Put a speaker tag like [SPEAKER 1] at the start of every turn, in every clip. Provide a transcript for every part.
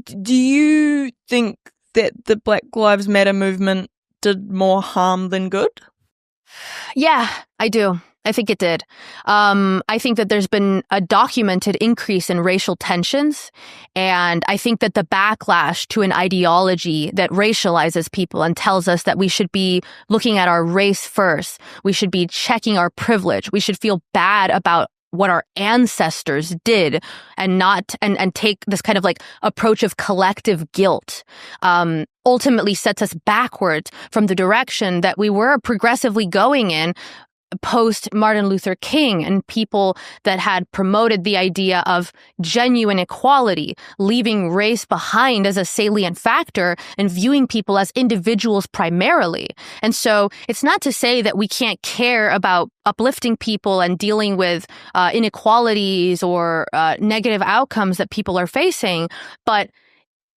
[SPEAKER 1] Do you think that the Black Lives Matter movement did more harm than good?
[SPEAKER 2] Yeah, I do. I think it did. I think that there's been a documented increase in racial tensions. And I think that the backlash to an ideology that racializes people and tells us that we should be looking at our race first, we should be checking our privilege, we should feel bad about what our ancestors did and not and take this kind of like approach of collective guilt, ultimately sets us backwards from the direction that we were progressively going in post Martin Luther King and people that had promoted the idea of genuine equality, leaving race behind as a salient factor and viewing people as individuals primarily. And so it's not to say that we can't care about uplifting people and dealing with inequalities or negative outcomes that people are facing, but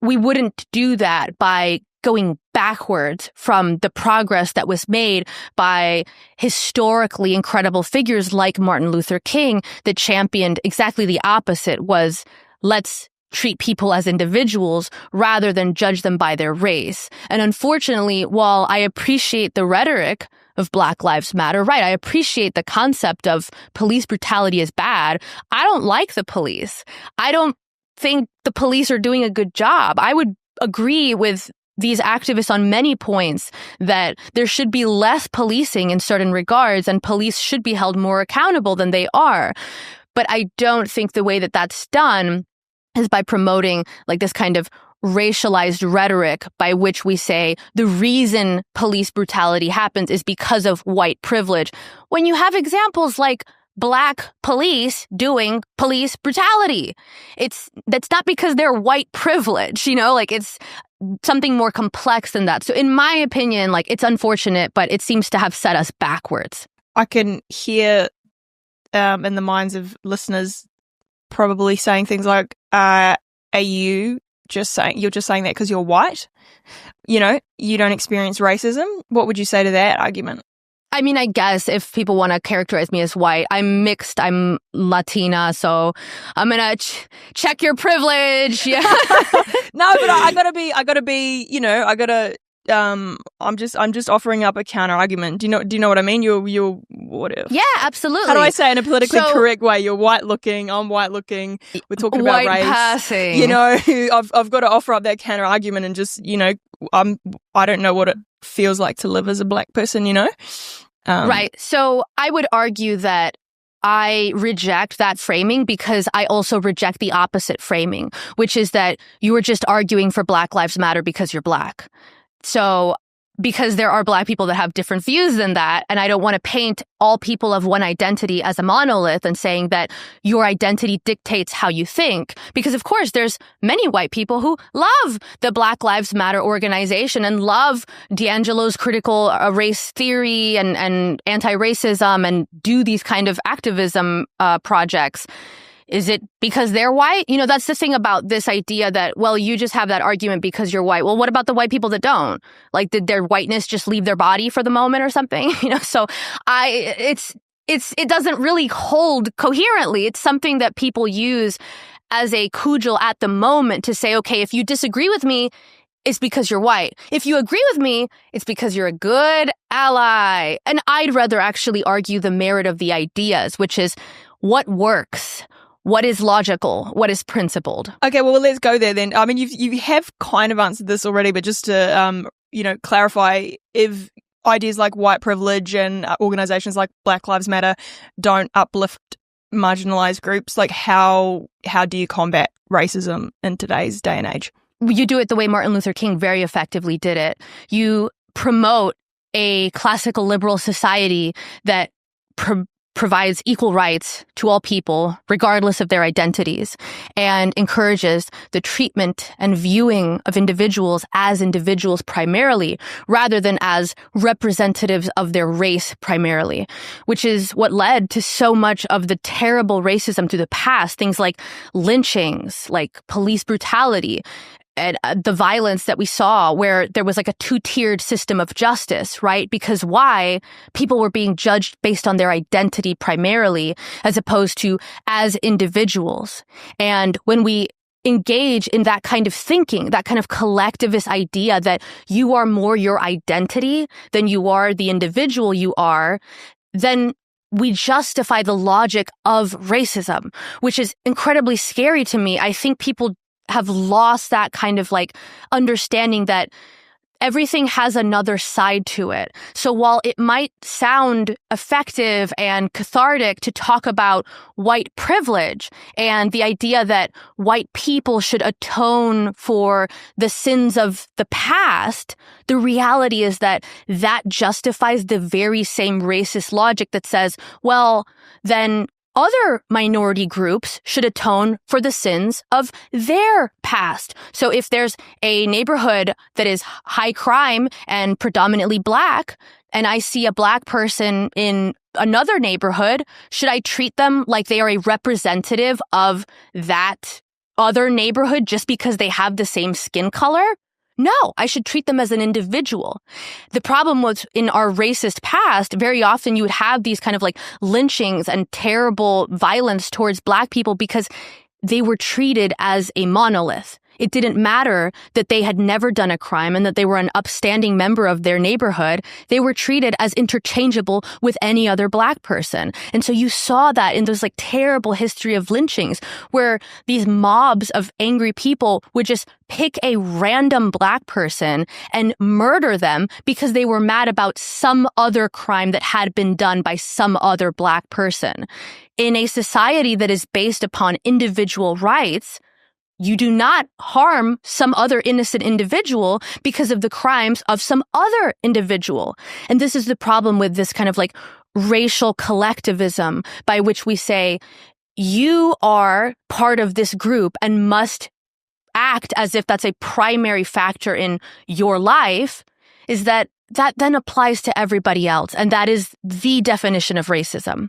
[SPEAKER 2] we wouldn't do that by going backwards from the progress that was made by historically incredible figures like Martin Luther King that championed exactly the opposite, was let's treat people as individuals rather than judge them by their race. And unfortunately, while I appreciate the rhetoric of Black Lives Matter, right, I appreciate the concept of police brutality is bad, I don't like the police. I don't think the police are doing a good job. I would agree with these activists on many points that there should be less policing in certain regards and police should be held more accountable than they are. But I don't think the way that that's done is by promoting like this kind of racialized rhetoric by which we say the reason police brutality happens is because of white privilege, when you have examples like Black police doing police brutality. That's not because they're white privilege, like it's something more complex than that. So in my opinion, like it's unfortunate, but it seems to have set us backwards.
[SPEAKER 1] I can hear in the minds of listeners probably saying things like, are you're just saying that because you're white? You don't experience racism? What would you say to that argument?
[SPEAKER 2] I mean, I guess if people want to characterize me as white, I'm mixed, I'm Latina, so I'm going to check your privilege. Yeah.
[SPEAKER 1] No, but I gotta be, I'm just offering up a counter argument. Do you know what I mean? You're whatever.
[SPEAKER 2] Yeah, absolutely.
[SPEAKER 1] How do I say it in a politically correct way? You're white looking, I'm white looking. We're talking about
[SPEAKER 2] white
[SPEAKER 1] race.
[SPEAKER 2] Passing.
[SPEAKER 1] I've got to offer up that counter argument and just, I don't know what it feels like to live as a Black person,
[SPEAKER 2] Right. So I would argue that I reject that framing because I also reject the opposite framing, which is that you are just arguing for Black Lives Matter because you're Black. So because there are Black people that have different views than that, and I don't want to paint all people of one identity as a monolith and saying that your identity dictates how you think. Because of course, there's many white people who love the Black Lives Matter organization and love D'Angelo's critical race theory and anti-racism and do these kind of activism projects. Is it because they're white? That's the thing about this idea that, well, you just have that argument because you're white. Well, what about the white people that don't? Like, did their whiteness just leave their body for the moment or something? So it doesn't really hold coherently. It's something that people use as a cudgel at the moment to say, okay, if you disagree with me, it's because you're white. If you agree with me, it's because you're a good ally. And I'd rather actually argue the merit of the ideas, which is what works. What is logical? What is principled?
[SPEAKER 1] Okay, well, let's go there then. I mean, you have kind of answered this already, but just to, clarify, if ideas like white privilege and organizations like Black Lives Matter don't uplift marginalized groups, like how do you combat racism in today's day and age?
[SPEAKER 2] You do it the way Martin Luther King very effectively did it. You promote a classical liberal society that provides equal rights to all people, regardless of their identities, and encourages the treatment and viewing of individuals as individuals primarily, rather than as representatives of their race primarily, which is what led to so much of the terrible racism through the past, things like lynchings, like police brutality, and the violence that we saw where there was like a two-tiered system of justice, right? Because why? People were being judged based on their identity primarily, as opposed to as individuals. And when we engage in that kind of thinking, that kind of collectivist idea that you are more your identity than you are the individual you are, then we justify the logic of racism, which is incredibly scary to me. I think people have lost that kind of like understanding that everything has another side to it. So while it might sound effective and cathartic to talk about white privilege and the idea that white people should atone for the sins of the past, the reality is that that justifies the very same racist logic that says, well, then other minority groups should atone for the sins of their past. So if there's a neighborhood that is high crime and predominantly Black, and I see a Black person in another neighborhood, should I treat them like they are a representative of that other neighborhood just because they have the same skin color? No, I should treat them as an individual. The problem was in our racist past, very often you would have these kind of like lynchings and terrible violence towards Black people because they were treated as a monolith. It didn't matter that they had never done a crime and that they were an upstanding member of their neighborhood. They were treated as interchangeable with any other Black person. And so you saw that in those like terrible history of lynchings where these mobs of angry people would just pick a random Black person and murder them because they were mad about some other crime that had been done by some other Black person. In a society that is based upon individual rights, you do not harm some other innocent individual because of the crimes of some other individual. And this is the problem with this kind of like racial collectivism by which we say, you are part of this group and must act as if that's a primary factor in your life, is that then applies to everybody else. And that is the definition of racism.